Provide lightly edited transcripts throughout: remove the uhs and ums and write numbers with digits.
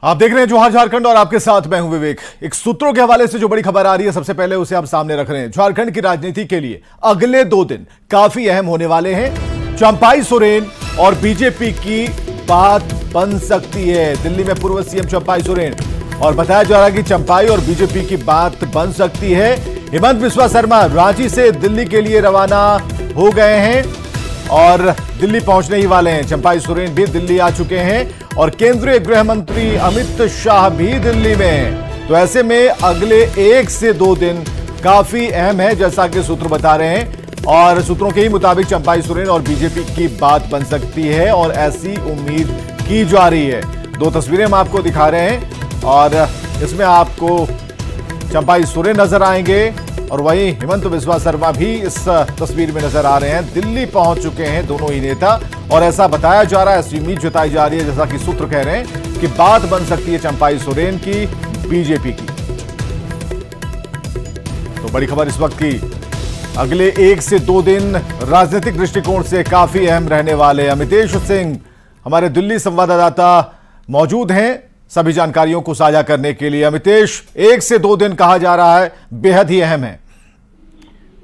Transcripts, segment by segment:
आप देख रहे हैं जोहार झारखंड और आपके साथ मैं हूं विवेक। एक सूत्रों के हवाले से जो बड़ी खबर आ रही है, सबसे पहले उसे आप सामने रख रहे हैं। झारखंड की राजनीति के लिए अगले 2 दिन काफी अहम होने वाले हैं। चंपाई सोरेन और बीजेपी की बात बन सकती है। दिल्ली में पूर्व सीएम चंपाई सोरेन, और बताया जा रहा है कि चंपाई और बीजेपी की बात बन सकती है। हेमंत बिस्वा शर्मा रांची से दिल्ली के लिए रवाना हो गए हैं और दिल्ली पहुंचने ही वाले हैं। चंपाई सोरेन भी दिल्ली आ चुके हैं और केंद्रीय गृह मंत्री अमित शाह भी दिल्ली में हैं। तो ऐसे में अगले 1 से 2 दिन काफी अहम है, जैसा कि सूत्र बता रहे हैं। और सूत्रों के ही मुताबिक चंपाई सोरेन और बीजेपी की बात बन सकती है और ऐसी उम्मीद की जा रही है। 2 तस्वीरें हम आपको दिखा रहे हैं और इसमें आपको चंपाई सोरेन नजर आएंगे और वहीं हेमंत बिस्वा शर्मा भी इस तस्वीर में नजर आ रहे हैं। दिल्ली पहुंच चुके हैं दोनों ही नेता और ऐसा बताया जा रहा है, ऐसी उम्मीद जताई जा रही है, जैसा कि सूत्र कह रहे हैं कि बात बन सकती है चंपाई सोरेन की बीजेपी की। तो बड़ी खबर इस वक्त की, अगले 1 से 2 दिन राजनीतिक दृष्टिकोण से काफी अहम रहने वाले। अमितेश सिंह हमारे दिल्ली संवाददाता मौजूद हैं सभी जानकारियों को साझा करने के लिए। अमितेश, 1 से 2 दिन कहा जा रहा है बेहद ही अहम है।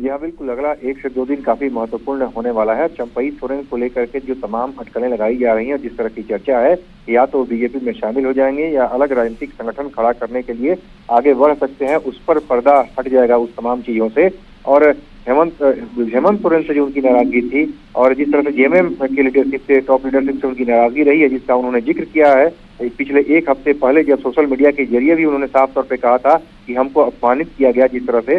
यह बिल्कुल अगला 1 से 2 दिन काफी महत्वपूर्ण होने वाला है। चंपाई सोरेन को लेकर के जो तमाम अटकलें लगाई जा रही हैं, जिस तरह की चर्चा है, या तो बीजेपी में शामिल हो जाएंगे या अलग राजनीतिक संगठन खड़ा करने के लिए आगे बढ़ सकते हैं, उस पर पर्दा हट जाएगा उस तमाम चीजों से। और हेमंत सोरेन से जो उनकी नाराजगी थी और जिस तरह से जेएमएम की लीडरशिप से, टॉप लीडरशिप से उनकी नाराजगी रही है, जिसका उन्होंने जिक्र किया है पिछले 1 हफ्ते पहले, जब सोशल मीडिया के जरिए भी उन्होंने साफ तौर पे कहा था कि हमको अपमानित किया गया जिस तरह से।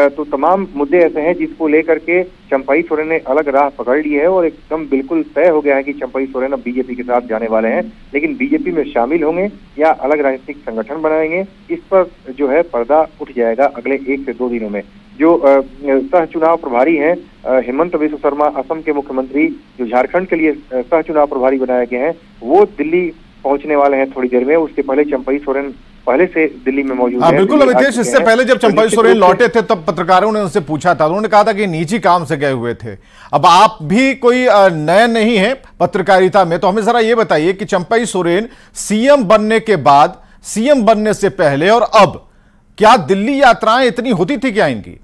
तो तमाम मुद्दे ऐसे हैं जिसको लेकर के चंपाई सोरेन ने अलग राह पकड़ ली है और एकदम बिल्कुल तय हो गया है कि चंपाई सोरेन अब बीजेपी के साथ जाने वाले हैं। लेकिन बीजेपी में शामिल होंगे या अलग राजनीतिक संगठन बनाएंगे, इस पर जो है पर्दा उठ जाएगा अगले 1 से 2 दिनों में। जो सह चुनाव प्रभारी हैं हेमंत बिस्वा शर्मा, असम के मुख्यमंत्री, जो झारखंड के लिए सह चुनाव प्रभारी बनाए गए हैं, वो दिल्ली पहुंचने वाले हैं थोड़ी देर में। उसके पहले चंपाई सोरेन पहले से दिल्ली में मौजूद हैं। बिल्कुल अमितेश, इससे पहले जब चंपाई सोरेन लौटे थे तब पत्रकारों ने उनसे पूछा था, उन्होंने कहा था कि निजी काम से गए हुए थे। अब आप भी कोई नए नहीं है पत्रकारिता में, तो हमें जरा ये बताइए कि चंपाई सोरेन सीएम बनने के बाद, सीएम बनने से पहले और अब, क्या दिल्ली यात्राएं इतनी होती थी क्या इनकी?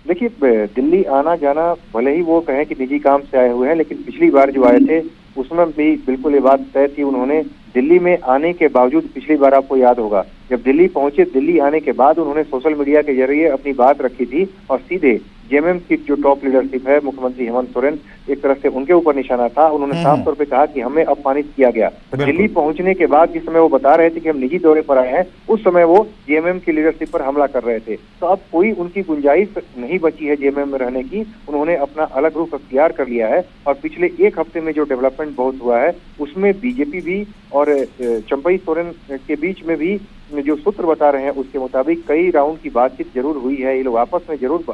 देखिए, दिल्ली आना जाना भले ही वो कहें कि निजी काम से आए हुए हैं, लेकिन पिछली बार जो आए थे उसमें भी बिल्कुल ये बात तय थी। उन्होंने दिल्ली में आने के बावजूद, पिछली बार आपको याद होगा जब दिल्ली पहुंचे, दिल्ली आने के बाद उन्होंने सोशल मीडिया के जरिए अपनी बात रखी थी और सीधे जेएमएम की जो टॉप लीडरशिप है, मुख्यमंत्री हेमंत सोरेन, एक तरह से उनके ऊपर निशाना था। उन्होंने साफ तौर पे कहा कि हमें अपमानित किया गया। तो दिल्ली पहुंचने के बाद जिस समय वो बता रहे थे कि हम निजी दौरे पर आए हैं, उस समय वो जेएमएम की लीडरशिप पर हमला कर रहे थे। तो अब कोई उनकी गुंजाइश नहीं बची है जेएमएम में रहने की। उन्होंने अपना अलग रुख अख्तियार कर लिया है और पिछले 1 हफ्ते में जो डेवलपमेंट बहुत हुआ है, उसमें बीजेपी भी और चंपाई सोरेन के बीच में भी जो सूत्र बता रहे हैं उसके मुताबिक कई राउंड की बातचीत जरूर हुई है। ये लोग आपस में जरूर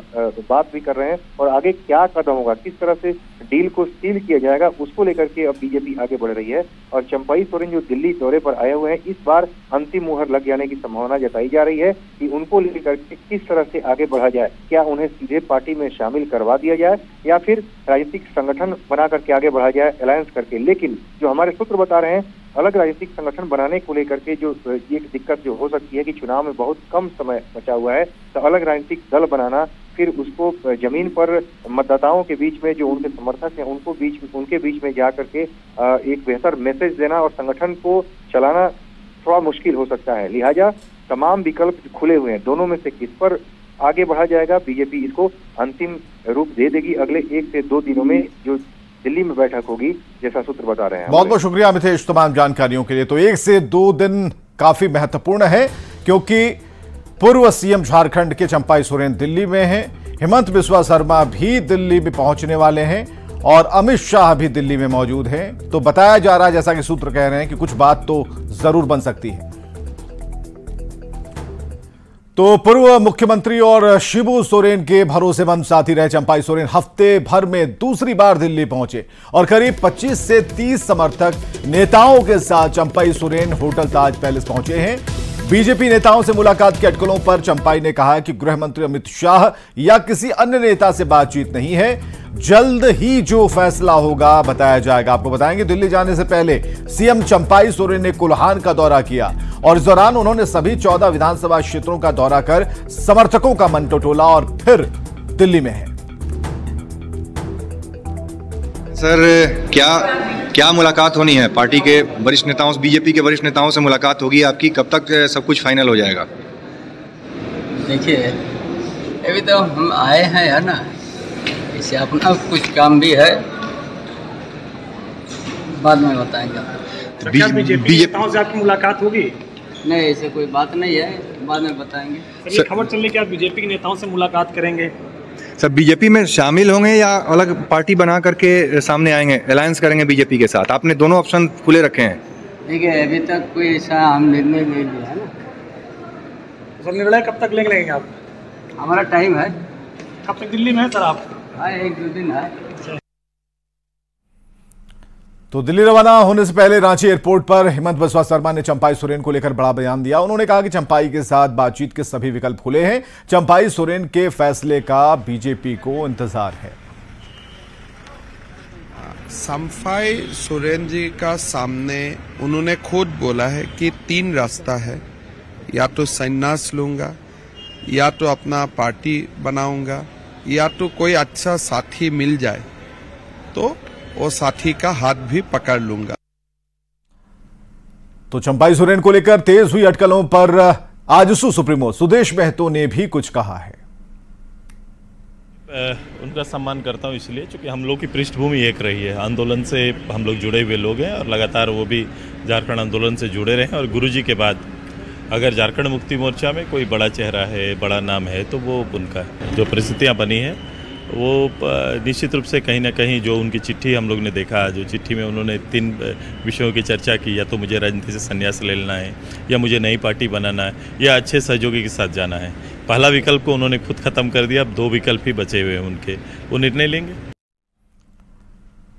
बात भी कर रहे हैं और आगे क्या कदम होगा, किस तरह से डील को सील किया जाएगा, उसको लेकर के अब बीजेपी आगे बढ़ रही है। और चंपाई सोरेन जो दिल्ली दौरे पर आए हुए हैं, इस बार अंतिम मुहर लग जाने की संभावना जताई जा रही है कि उनको लेकर के किस तरह से आगे बढ़ा जाए। क्या उन्हें सीधे पार्टी में शामिल करवा दिया जाए या फिर राजनीतिक संगठन बना करके आगे बढ़ा जाए अलायंस करके। लेकिन जो हमारे सूत्र बता रहे हैं, अलग राजनीतिक संगठन बनाने को लेकर के जो एक दिक्कत जो हो सकती है कि चुनाव में बहुत कम समय बचा हुआ है, तो अलग राजनीतिक दल बनाना, फिर उसको जमीन पर मतदाताओं के बीच में जो उनके समर्थक हैं उनके बीच में जा करके एक बेहतर मैसेज देना और संगठन को चलाना थोड़ा मुश्किल हो सकता है। लिहाजा तमाम विकल्प खुले हुए हैं, दोनों में से किस पर आगे बढ़ा जाएगा, बीजेपी इसको अंतिम रूप दे देगी अगले 1 से 2 दिनों में जो दिल्ली में बैठक होगी, जैसा सूत्र बता रहे हैं। बहुत बहुत शुक्रिया अमितेश तमाम जानकारियों के लिए। तो 1 से 2 दिन काफी महत्वपूर्ण है क्योंकि पूर्व सीएम झारखंड के चंपाई सोरेन दिल्ली में हैं, हेमंत बिस्वा शर्मा भी दिल्ली में पहुंचने वाले हैं और अमित शाह भी दिल्ली में मौजूद हैं। तो बताया जा रहा है, जैसा कि सूत्र कह रहे हैं, कि कुछ बात तो जरूर बन सकती है। तो पूर्व मुख्यमंत्री और शिबू सोरेन के भरोसेमंद साथी रहे चंपाई सोरेन हफ्ते भर में दूसरी बार दिल्ली पहुंचे और करीब 25 से 30 समर्थक नेताओं के साथ चंपाई सोरेन होटल ताज पैलेस पहुंचे हैं। बीजेपी नेताओं से मुलाकात की अटकलों पर चंपाई ने कहा कि गृह मंत्री अमित शाह या किसी अन्य नेता से बातचीत नहीं है, जल्द ही जो फैसला होगा बताया जाएगा। आपको बताएंगे, दिल्ली जाने से पहले सीएम चंपाई सोरेन ने कोल्हान का दौरा किया और इस दौरान उन्होंने सभी 14 विधानसभा क्षेत्रों का दौरा कर समर्थकों का मन टटोला और फिर दिल्ली में है। सर, क्या मुलाकात होनी है? पार्टी के वरिष्ठ नेताओं से, बीजेपी के वरिष्ठ नेताओं से मुलाकात होगी आपकी? कब तक सब कुछ फाइनल हो जाएगा? देखिए, अभी तो हम आए हैं है ना, इससे अपना कुछ काम भी है, बाद में बताएंगे। बीजेपी नेताओं से आपकी मुलाकात होगी? नहीं, ऐसे कोई बात नहीं है, बाद में बताएंगे। ये खबर चल रही कि आप बीजेपी के नेताओं से मुलाकात करेंगे। सर, बीजेपी में शामिल होंगे या अलग पार्टी बना करके सामने आएंगे, अलायंस करेंगे बीजेपी के साथ? आपने दोनों ऑप्शन खुले रखे हैं। देखिए, अभी तक कोई ऐसा हम निर्णय नहीं लिया है ना। सर, निर्णय कब तक लेंगे आप? हमारा टाइम है। कब तक दिल्ली में है सर आप? हाँ, 1-2 दिन है। तो दिल्ली रवाना होने से पहले रांची एयरपोर्ट पर हिमंत बिस्वा शर्मा ने चंपाई सोरेन को लेकर बड़ा बयान दिया। उन्होंने कहा कि चंपाई के साथ बातचीत के सभी विकल्प खुले हैं, चंपाई सोरेन के फैसले का बीजेपी को इंतजार है। चंपाई सोरेन जी का सामने उन्होंने खुद बोला है कि 3 रास्ता है, या तो संन्यास लूंगा, या तो अपना पार्टी बनाऊंगा, या तो कोई अच्छा साथी मिल जाए तो वो साथी का हाथ भी पकड़ लूंगा। तो चंपाई सोरेन को लेकर तेज हुई अटकलों पर आजसू सुप्रीमो सुदेश महतो ने भी कुछ कहा है। उनका सम्मान करता हूं इसलिए क्योंकि हम लोग की पृष्ठभूमि एक रही है, आंदोलन से हम लोग जुड़े हुए लोग हैं और लगातार वो भी झारखंड आंदोलन से जुड़े रहे हैं। और गुरुजी के बाद अगर झारखंड मुक्ति मोर्चा में कोई बड़ा चेहरा है, बड़ा नाम है, तो वो उनका है। जो परिस्थितियां बनी हैं वो निश्चित रूप से कहीं ना कहीं, जो उनकी चिट्ठी हम लोग ने देखा, जो चिट्ठी में उन्होंने 3 विषयों की चर्चा की, या तो मुझे राजनीति से संन्यास ले लेना है, या मुझे नई पार्टी बनाना है, या अच्छे सहयोगी के साथ जाना है। पहला विकल्प को उन्होंने खुद खत्म कर दिया, अब 2 विकल्प ही बचे हुए हैं उनके, वो निर्णय लेंगे।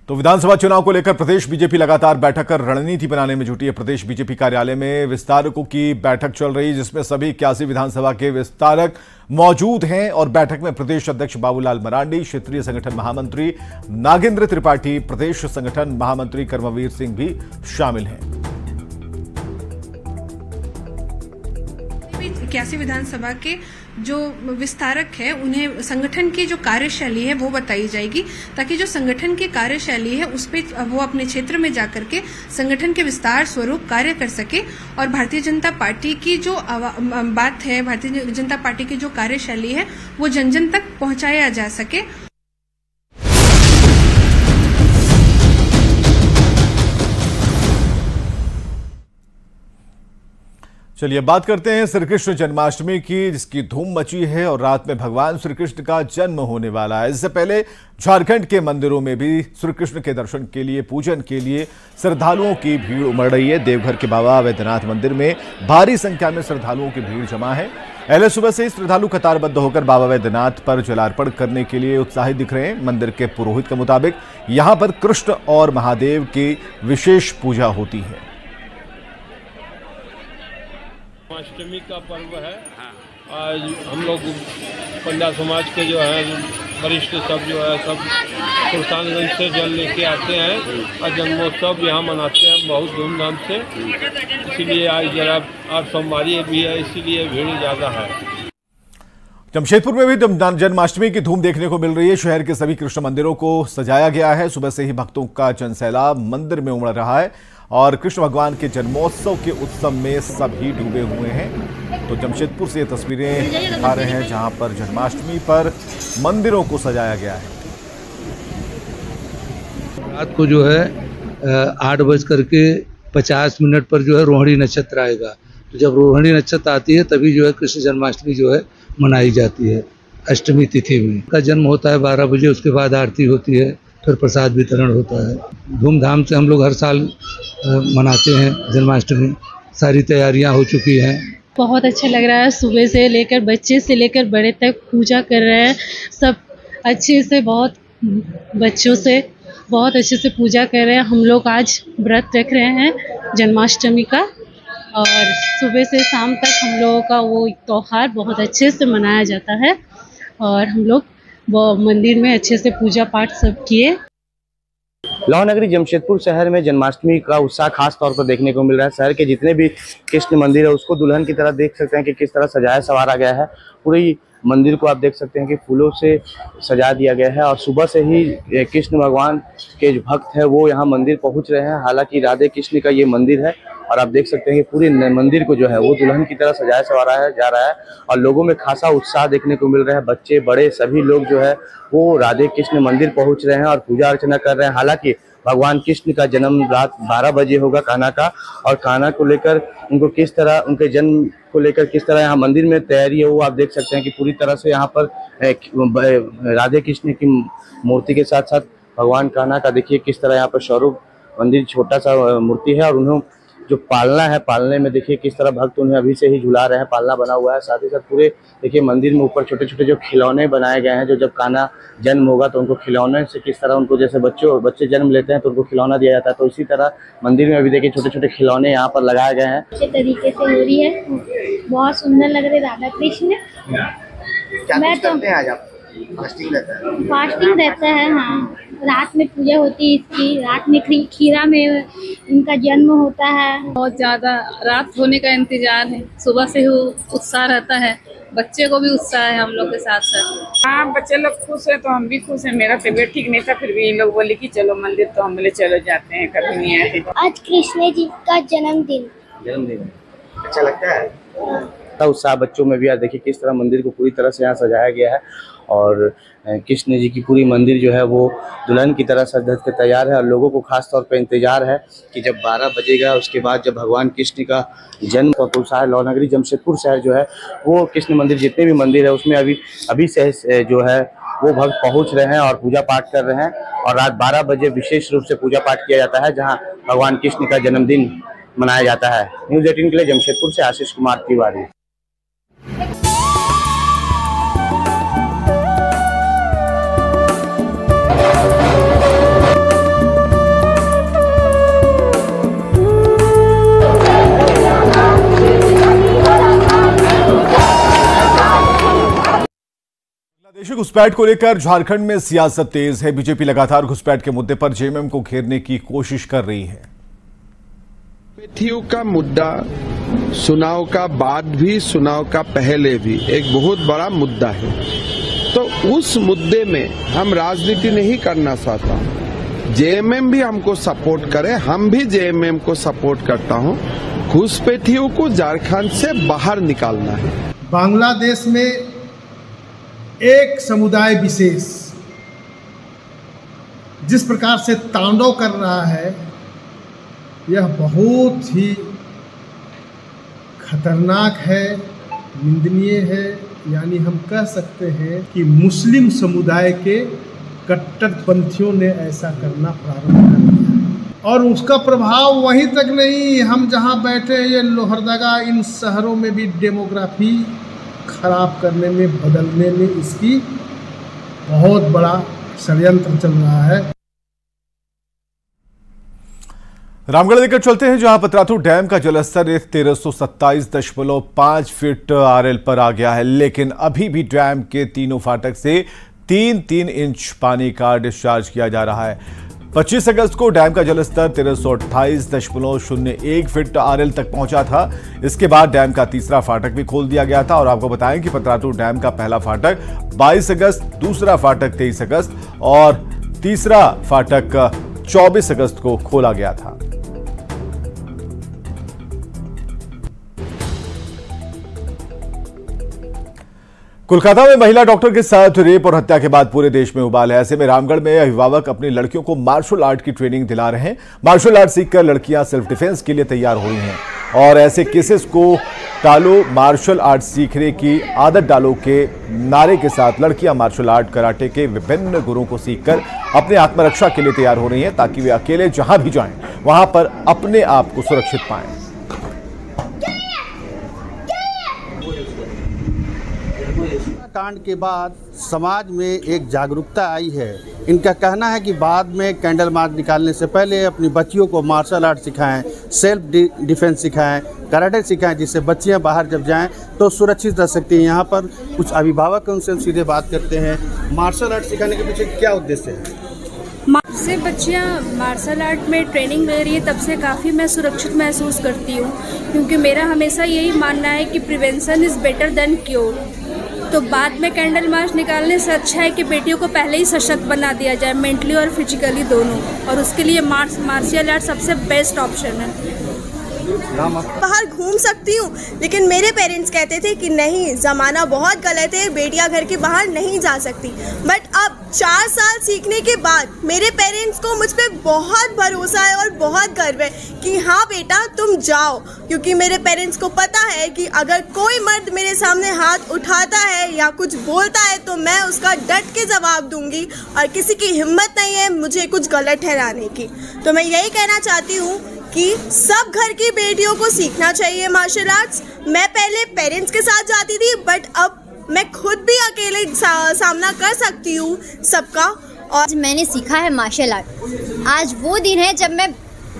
तो विधानसभा चुनाव को लेकर प्रदेश बीजेपी लगातार बैठक कर रणनीति बनाने में जुटी है। प्रदेश बीजेपी कार्यालय में विस्तारकों की बैठक चल रही है, जिसमें सभी 81 विधानसभा के विस्तारक मौजूद हैं और बैठक में प्रदेश अध्यक्ष बाबूलाल मरांडी, क्षेत्रीय संगठन महामंत्री नागेंद्र त्रिपाठी, प्रदेश संगठन महामंत्री कर्मवीर सिंह भी शामिल हैं। 81 विधानसभा के जो विस्तारक है उन्हें संगठन की जो कार्यशैली है वो बताई जाएगी, ताकि जो संगठन की कार्यशैली है उस पर वो अपने क्षेत्र में जाकर के संगठन के विस्तार स्वरूप कार्य कर सके और भारतीय जनता पार्टी की जो बात है, भारतीय जनता पार्टी की जो कार्यशैली है वो जन जन तक पहुंचाया जा सके। चलिए बात करते हैं श्री कृष्ण जन्माष्टमी की, जिसकी धूम मची है और रात में भगवान श्री कृष्ण का जन्म होने वाला है। इससे पहले झारखंड के मंदिरों में भी श्री कृष्ण के दर्शन के लिए, पूजन के लिए श्रद्धालुओं की भीड़ उमड़ रही है। देवघर के बाबा वैद्यनाथ मंदिर में भारी संख्या में श्रद्धालुओं की भीड़ जमा है। पहले सुबह से ही श्रद्धालु कतारबद्ध होकर बाबा वैद्यनाथ पर जलार्पण करने के लिए उत्साहित दिख रहे हैं। मंदिर के पुरोहित के मुताबिक यहां पर कृष्ण और महादेव की विशेष पूजा होती है। अष्टमी का पर्व है। आज हम लोग पंडा समाज के जो है वरिष्ठ सब जो है सब सुल्तानगंज से जल लेके आते हैं और जन्मोत्सव यहाँ मनाते हैं बहुत धूमधाम से। इसीलिए आज जरा आज सोमवारी भी है, इसीलिए भीड़ ज़्यादा है। जमशेदपुर में भी जन्माष्टमी की धूम देखने को मिल रही है। शहर के सभी कृष्ण मंदिरों को सजाया गया है। सुबह से ही भक्तों का जनसैलाब मंदिर में उमड़ रहा है और कृष्ण भगवान के जन्मोत्सव के उत्सव में सभी डूबे हुए हैं। तो जमशेदपुर से ये तस्वीरें दिखा रहे हैं जहां पर जन्माष्टमी पर मंदिरों को सजाया गया है। रात को जो है 8:50 पर जो है रोहिणी नक्षत्र आएगा। तो जब रोहिणी नक्षत्र आती है तभी जो है कृष्ण जन्माष्टमी जो है मनाई जाती है। अष्टमी तिथि में का जन्म होता है 12 बजे, उसके बाद आरती होती है, फिर प्रसाद वितरण होता है। धूमधाम से हम लोग हर साल मनाते हैं जन्माष्टमी। सारी तैयारियां हो चुकी हैं। बहुत अच्छा लग रहा है। सुबह से लेकर बच्चे से लेकर बड़े तक पूजा कर रहे हैं। सब अच्छे से, बहुत बच्चों से बहुत अच्छे से पूजा कर रहे हैं। हम लोग आज व्रत रख रहे हैं जन्माष्टमी का। और सुबह से शाम तक हम लोगों का वो त्योहार बहुत अच्छे से मनाया जाता है और हम लोग वो मंदिर में अच्छे से पूजा पाठ सब किए। लाहौर नगरी जमशेदपुर शहर में जन्माष्टमी का उत्साह खास तौर पर देखने को मिल रहा है। शहर के जितने भी कृष्ण मंदिर है उसको दुल्हन की तरह देख सकते हैं कि किस तरह सजाया संवारा गया है। पूरी मंदिर को आप देख सकते हैं कि फूलों से सजा दिया गया है और सुबह से ही कृष्ण भगवान के जो भक्त हैं वो यहाँ मंदिर पहुँच रहे हैं। हालांकि राधे कृष्ण का ये मंदिर है और आप देख सकते हैं कि पूरे मंदिर को जो है वो दुल्हन की तरह सजाया संवारा जा रहा है और लोगों में खासा उत्साह देखने को मिल रहा है। बच्चे बड़े सभी लोग जो है वो राधे कृष्ण मंदिर पहुंच रहे हैं और पूजा अर्चना कर रहे हैं। हालांकि भगवान कृष्ण का जन्म रात 12 बजे होगा कान्हा का, और कान्हा को लेकर उनको किस तरह, उनके जन्म को लेकर किस तरह यहाँ मंदिर में तैयारी है वो आप देख सकते हैं कि पूरी तरह से यहाँ पर राधे कृष्ण की मूर्ति के साथ साथ भगवान कान्हा का देखिए किस तरह यहाँ पर स्वरूप मंदिर छोटा सा मूर्ति है और उन्हें जो पालना है, पालने में देखिए किस तरह भक्त उन्हें अभी से ही झुला रहे हैं, पालना बना हुआ है। साथ ही साथ पूरे देखिए मंदिर में ऊपर छोटे छोटे जो खिलौने बनाए गए हैं, जो जब कान्हा जन्म होगा तो उनको खिलौने से किस तरह उनको, जैसे बच्चे जन्म लेते हैं तो उनको खिलौना दिया जाता है, तो इसी तरह मंदिर में अभी देखिए छोटे छोटे खिलौने यहाँ पर लगाए गए हैं। अच्छे तरीके से हो रही है, बहुत सुंदर लग रहे राधा कृष्ण। मैं तो आज आप फास्टिंग रहता है। हाँ, रात में पूजा होती है इसकी, रात में खीरा में इनका जन्म होता है। बहुत ज़्यादा रात होने का इंतजार है, सुबह से ही उत्साह रहता है, बच्चे को भी उत्साह है हम लोग के साथ साथ। हाँ, बच्चे लोग खुश है तो हम भी खुश हैं। मेरा तबीयत ठीक नहीं था, फिर भी इन लोग बोले कि चलो मंदिर, तो हम बोले चलो जाते हैं, कभी नहीं आए थे। आज कृष्ण जी का जन्मदिन अच्छा लगता है। उत्साह बच्चों में भी आज देखिए किस तरह मंदिर को पूरी तरह से यहाँ सजाया गया है और कृष्ण जी की पूरी मंदिर जो है वो दुल्हन की तरह सज धज के तैयार है और लोगों को खास तौर पर इंतजार है कि जब 12 बजेगा उसके बाद जब भगवान कृष्ण का जन्म का उत्साह। लाहौर नगरी जमशेदपुर शहर जो है वो कृष्ण मंदिर, जितने भी मंदिर है उसमें अभी से जो है वो भक्त पहुंच रहे हैं और पूजा पाठ कर रहे हैं और रात 12 बजे विशेष रूप से पूजा पाठ किया जाता है जहाँ भगवान कृष्ण का जन्मदिन मनाया जाता है। न्यूज़ 18 के लिए जमशेदपुर से आशीष कुमार तिवारी। बांग्लादेशी घुसपैठ को लेकर झारखंड में सियासत तेज है। बीजेपी लगातार घुसपैठ के मुद्दे पर जेएमएम को घेरने की कोशिश कर रही है। घुसपैठियों का मुद्दा चुनाव का बाद भी, चुनाव का पहले भी एक बहुत बड़ा मुद्दा है, तो उस मुद्दे में हम राजनीति नहीं करना चाहता। जेएमएम भी हमको सपोर्ट करे, हम भी जेएमएम को सपोर्ट करता हूं। घुसपैठियों को झारखंड से बाहर निकालना है। बांग्लादेश में एक समुदाय विशेष जिस प्रकार से तांडव कर रहा है, यह बहुत ही खतरनाक है, निंदनीय है। यानी हम कह सकते हैं कि मुस्लिम समुदाय के कट्टरपंथियों ने ऐसा करना प्रारंभ कर दिया और उसका प्रभाव वहीं तक नहीं, हम जहां बैठे ये लोहरदगा, इन शहरों में भी डेमोग्राफी खराब करने में, बदलने में इसकी बहुत बड़ा षड्यंत्र चल रहा है। रामगढ़ लेकर चलते हैं जहां पतरातू डैम का जलस्तर 1327.5 फीट आरएल पर आ गया है, लेकिन अभी भी डैम के तीनों फाटक से 3-3 इंच पानी का डिस्चार्ज किया जा रहा है। 25 अगस्त को डैम का जलस्तर 1328.01 फीट आरएल तक पहुंचा था। इसके बाद डैम का तीसरा फाटक भी खोल दिया गया था और आपको बताएं कि पतरातू डैम का पहला फाटक 22 अगस्त, दूसरा फाटक 23 अगस्त और तीसरा फाटक 24 अगस्त को खोला गया था। कोलकाता में महिला डॉक्टर के साथ रेप और हत्या के बाद पूरे देश में उबाल है। ऐसे में रामगढ़ में अभिभावक अपनी लड़कियों को मार्शल आर्ट की ट्रेनिंग दिला रहे हैं। मार्शल आर्ट सीखकर लड़कियां सेल्फ डिफेंस के लिए तैयार हो रही हैं और ऐसे केसेस को टालो, मार्शल आर्ट सीखने की आदत डालो के नारे के साथ लड़कियां मार्शल आर्ट, कराटे के विभिन्न गुरों को सीखकर अपने आत्मरक्षा के लिए तैयार हो रही हैं ताकि वे अकेले जहां भी जाएं वहां पर अपने आप को सुरक्षित पाएं। कांड के बाद समाज में एक जागरूकता आई है इनका कहना है कि बाद में कैंडल मार्च निकालने से पहले अपनी बच्चियों को मार्शल आर्ट सिखाएं, सेल्फ डिफेंस सिखाएं, कराटे सिखाएं, जिससे बच्चियां बाहर जब जाएं तो सुरक्षित रह सकती हैं। यहाँ पर कुछ अभिभावक हैं, उनसे हम सीधे बात करते हैं। मार्शल आर्ट सिखाने के पीछे क्या उद्देश्य है? से बच्चियाँ मार्शल आर्ट में ट्रेनिंग ले रही है, तब से काफ़ी मैं सुरक्षित महसूस करती हूँ, क्योंकि मेरा हमेशा यही मानना है कि prevention is better than cure. तो बाद में कैंडल मार्च निकालने से अच्छा है कि बेटियों को पहले ही सशक्त बना दिया जाए, मेंटली और फिजिकली दोनों, और उसके लिए मार्शल आर्ट सबसे बेस्ट ऑप्शन है। बाहर घूम सकती हूँ, लेकिन मेरे पेरेंट्स कहते थे कि नहीं, ज़माना बहुत गलत है, बेटियाँ घर के बाहर नहीं जा सकती। बट अब 4 साल सीखने के बाद मेरे पेरेंट्स को मुझ पर बहुत भरोसा है और बहुत गर्व है कि हाँ बेटा तुम जाओ, क्योंकि मेरे पेरेंट्स को पता है कि अगर कोई मर्द मेरे सामने हाथ उठाता है या कुछ बोलता है तो मैं उसका डट के जवाब दूंगी, और किसी की हिम्मत नहीं है मुझे कुछ गलत ठहराने की। तो मैं यही कहना चाहती हूँ कि सब घर की बेटियों को सीखना चाहिए मार्शल आर्ट्स। मैं पहले पेरेंट्स के साथ जाती थी, बट अब मैं खुद भी अकेले सामना कर सकती हूँ सबका। और मैंने सीखा है मार्शल आर्ट। आज वो दिन है जब मैं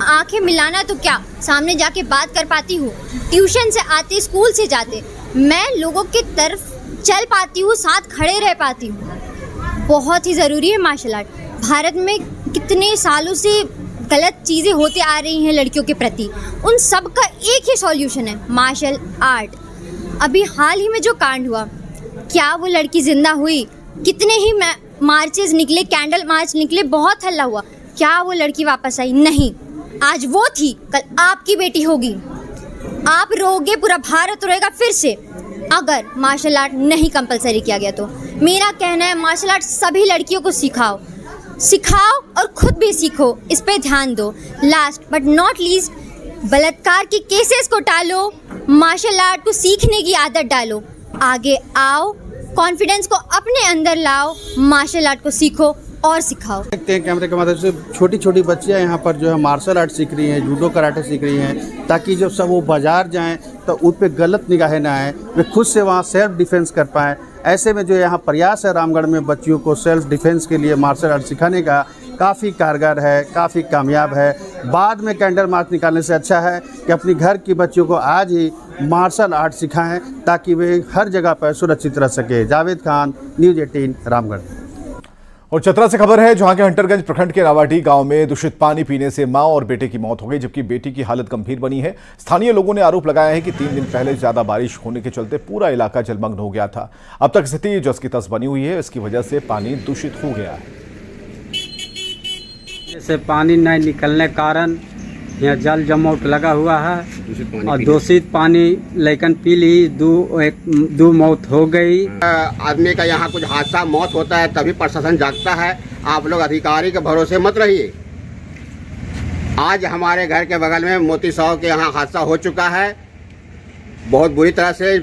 आंखें मिलाना तो क्या, सामने जाके बात कर पाती हूँ। ट्यूशन से आते, स्कूल से जाते, मैं लोगों की तरफ चल पाती हूँ, साथ खड़े रह पाती हूँ। बहुत ही ज़रूरी है मार्शल आर्ट। भारत में कितने सालों से गलत चीज़ें होते आ रही हैं लड़कियों के प्रति, उन सब का एक ही सॉल्यूशन है, मार्शल आर्ट। अभी हाल ही में जो कांड हुआ, क्या वो लड़की जिंदा हुई? कितने ही मार्चेस निकले, कैंडल मार्च निकले, बहुत हल्ला हुआ, क्या वो लड़की वापस आई? नहीं। आज वो थी, कल आपकी बेटी होगी। आप रोगे, पूरा भारत रोएगा फिर से, अगर मार्शल आर्ट नहीं कंपलसरी किया गया तो। मेरा कहना है मार्शल आर्ट सभी लड़कियों को सिखाओ और खुद भी सीखो, इस पे ध्यान दो। लास्ट बट नॉट लीस्ट, बलात्कार की केसेस को टालो, मार्शल आर्ट को सीखने की आदत डालो, आगे आओ, कॉन्फिडेंस को अपने अंदर लाओ, मार्शल आर्ट को सीखो और सिखाओ। देखते हैं कैमरे के माध्यम से छोटी छोटी बच्चियां यहाँ पर जो है मार्शल आर्ट सीख रही हैं, जूडो कराटे सीख रही हैं, ताकि जब सब वो बाजार जाएं तो उन पर गलत निगाहें ना आए, वे खुद से वहाँ सेल्फ डिफेंस कर पाएँ। ऐसे में जो यहाँ प्रयास है रामगढ़ में बच्चियों को सेल्फ डिफेंस के लिए मार्शल आर्ट सिखाने का, काफ़ी कारगर है, काफ़ी कामयाब है। बाद में कैंडल मार्च निकालने से अच्छा है कि अपनी घर की बच्चियों को आज ही मार्शल आर्ट सिखाएं, ताकि वे हर जगह पर सुरक्षित रह सके। जावेद खान, न्यूज़ 18 रामगढ़। और चतरा से खबर है, जहां के हंटरगंज प्रखंड के रावाटी गांव में दूषित पानी पीने से मां और बेटे की मौत हो गई, जबकि बेटी की हालत गंभीर बनी है। स्थानीय लोगों ने आरोप लगाया है कि 3 दिन पहले ज्यादा बारिश होने के चलते पूरा इलाका जलमग्न हो गया था। अब तक स्थिति जस की तस बनी हुई है, इसकी वजह से पानी दूषित हो गया है। जैसे पानी नहीं निकलने के कारण यहाँ जल जमावट लगा हुआ है और दूषित पानी लेकिन पी ली, दो मौत हो गई। आदमी का यहाँ कुछ हादसा मौत होता है तभी प्रशासन जागता है। आप लोग अधिकारी के भरोसे मत रहिए। आज हमारे घर के बगल में मोती साहब के यहाँ हादसा हो चुका है, बहुत बुरी तरह से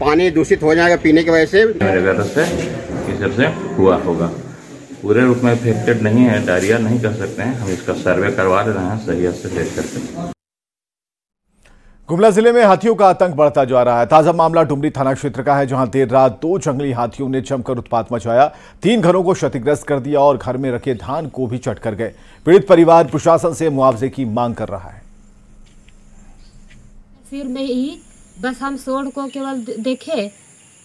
पानी दूषित हो जाएगा पीने की वजह से। किस तरह से हुआ होगा, पूरे रूप में इफेक्टेड नहीं है, डायरिया नहीं कह सकते हैं, हम इसका सर्वे करवा रहे हैं सही से देख करके। गुमला जिले में हाथियों का आतंक बढ़ता जा रहा है। ताजा मामला डुमरी थाना क्षेत्र का है, जहां देर रात 2 जंगली हाथियों ने जमकर उत्पात मचाया, 3 घरों को क्षतिग्रस्त कर दिया और घर में रखे धान को भी चट कर गए। पीड़ित परिवार प्रशासन से मुआवजे की मांग कर रहा है। सिर में ही बस हम सोड को केवल देखे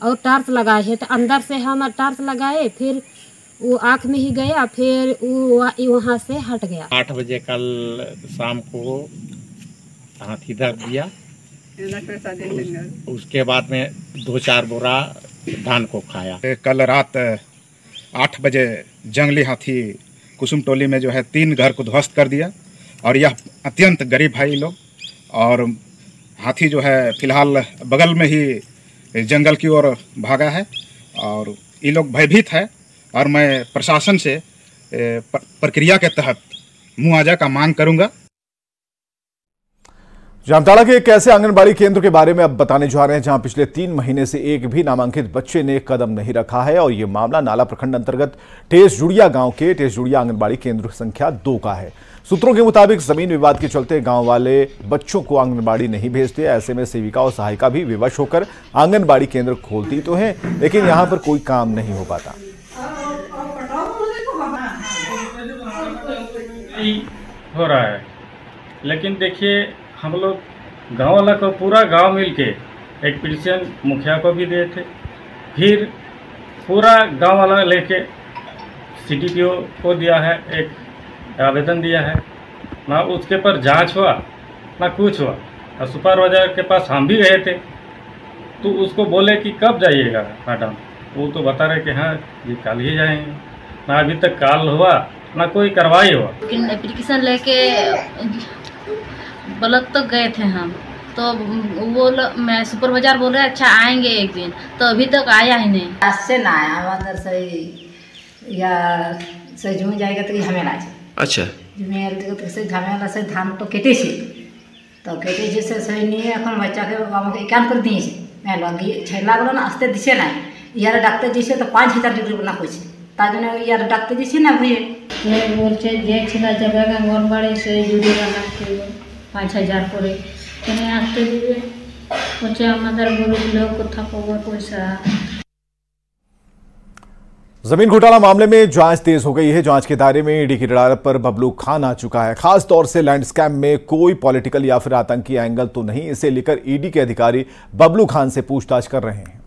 और टार्च लगाए है, तो अंदर से हम टार्च लगाए, फिर वो आँख में ही गया, फिर वो वहाँ से हट गया। 8 बजे कल शाम को हाथी धर दिया, उसके बाद में 2-4 बोरा धान को खाया। कल रात 8 बजे जंगली हाथी कुसुम टोली में जो है 3 घर को ध्वस्त कर दिया, और यह अत्यंत गरीब भाई लोग, और हाथी जो है फिलहाल बगल में ही जंगल की ओर भागा है और ये लोग भयभीत है। और मैं प्रशासन से प्रक्रिया के तहत मुआवजा का मांग करूंगा। जामताड़ा के एक ऐसे आंगनबाड़ी केंद्र के बारे में अब बताने जा रहे हैं, जहां पिछले 3 महीने से एक भी नामांकित बच्चे ने कदम नहीं रखा है। और ये मामला नाला प्रखंड अंतर्गत टेसजुड़िया गांव के टेसजुड़िया आंगनबाड़ी केंद्र संख्या 2 का है। सूत्रों के मुताबिक जमीन विवाद के चलते गांव वाले बच्चों को आंगनबाड़ी नहीं भेजते। ऐसे में सेविका और सहायिका भी विवश होकर आंगनबाड़ी केंद्र खोलती तो है, लेकिन यहां पर कोई काम नहीं हो पाता। हो रहा है। लेकिन देखिए हम लोग गांव वाला को पूरा गांव मिलके एक पिटीशन मुखिया को भी दिए थे, फिर पूरा गांव वाला लेके CDPO को दिया है, एक आवेदन दिया है, ना उसके पर जांच हुआ ना कुछ हुआ। और सुपरवाइजर के पास हम भी गए थे तो उसको बोले कि कब जाइएगा मैडम, वो तो बता रहे कि हाँ ये कल ही जाएंगे, ना अभी तक कॉल हुआ ना कोई कार्रवाई हुआ। लेकिन एप्लीकेशन लेके ब्लॉक तक गए थे हम, तो वो मैं सुपरवाइजर बोल रहे अच्छा आएंगे एक दिन, तो अभी तक आया ही नहीं। आज से ना आया अंदर से या से जून जाएगा तो झमेला है। अच्छा से झमेला से धान तो केटे से तो केटे से सही नहीं है। এখন বাচ্চাকে আমাকে কাম করে দিয়েছে मैं लगी छेलाগুলো না আসতে দিছে না, ইয়ারা ডাক্তার দিছে তো 5000 ডিগ্রি না কইছে, তার জন্য ইয়ারা ডাক্তার দিছে না ভুয়ে ये বলছে যে ছেলা যাবে অঙ্গনবাড়ি সে জুড়ি রান্না করবে 5000 করে এখানে আসতে দিবে, বলছে আমাদের গরিব লোক কোথা পাবো পয়সা। जमीन घोटाला मामले में जांच तेज हो गई है। जांच के दायरे में ईडी की रडार पर बबलू खान आ चुका है। खास तौर से लैंड स्कैम में कोई पॉलिटिकल या फिर आतंकी एंगल तो नहीं, इसे लेकर ईडी के अधिकारी बबलू खान से पूछताछ कर रहे हैं।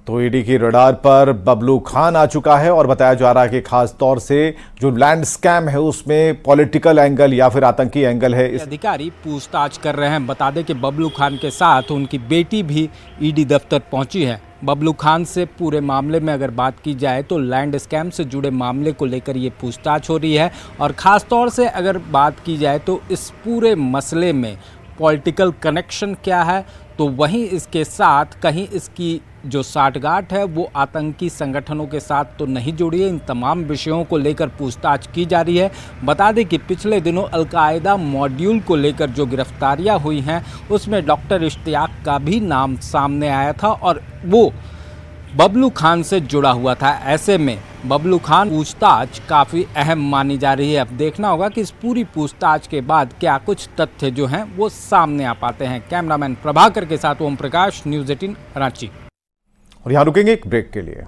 तो ईडी की रडार पर बबलू खान आ चुका है और बताया जा रहा है कि खास तौर से जो लैंड स्कैम है उसमें पॉलिटिकल एंगल या फिर आतंकी एंगल है। अधिकारी पूछताछ कर रहे हैं। बता दें कि बबलू खान के साथ उनकी बेटी भी ईडी दफ्तर पहुंची है। बबलू खान से पूरे मामले में अगर बात की जाए तो लैंड स्कैम से जुड़े मामले को लेकर ये पूछताछ हो रही है और ख़ास तौर से अगर बात की जाए तो इस पूरे मसले में पॉलिटिकल कनेक्शन क्या है, तो वहीं इसके साथ कहीं इसकी जो साठगांठ है वो आतंकी संगठनों के साथ तो नहीं जुड़ी है। इन तमाम विषयों को लेकर पूछताछ की जा रही है। बता दें कि पिछले दिनों अलकायदा मॉड्यूल को लेकर जो गिरफ्तारियां हुई हैं उसमें डॉक्टर इश्तियाक का भी नाम सामने आया था और वो बबलू खान से जुड़ा हुआ था। ऐसे में बबलू खान पूछताछ काफ़ी अहम मानी जा रही है। अब देखना होगा कि इस पूरी पूछताछ के बाद क्या कुछ तथ्य जो हैं वो सामने आ पाते हैं। कैमरामैन प्रभाकर के साथ ओम प्रकाश, न्यूज़ 18 रांची। और यहाँ रुकेंगे एक ब्रेक के लिए।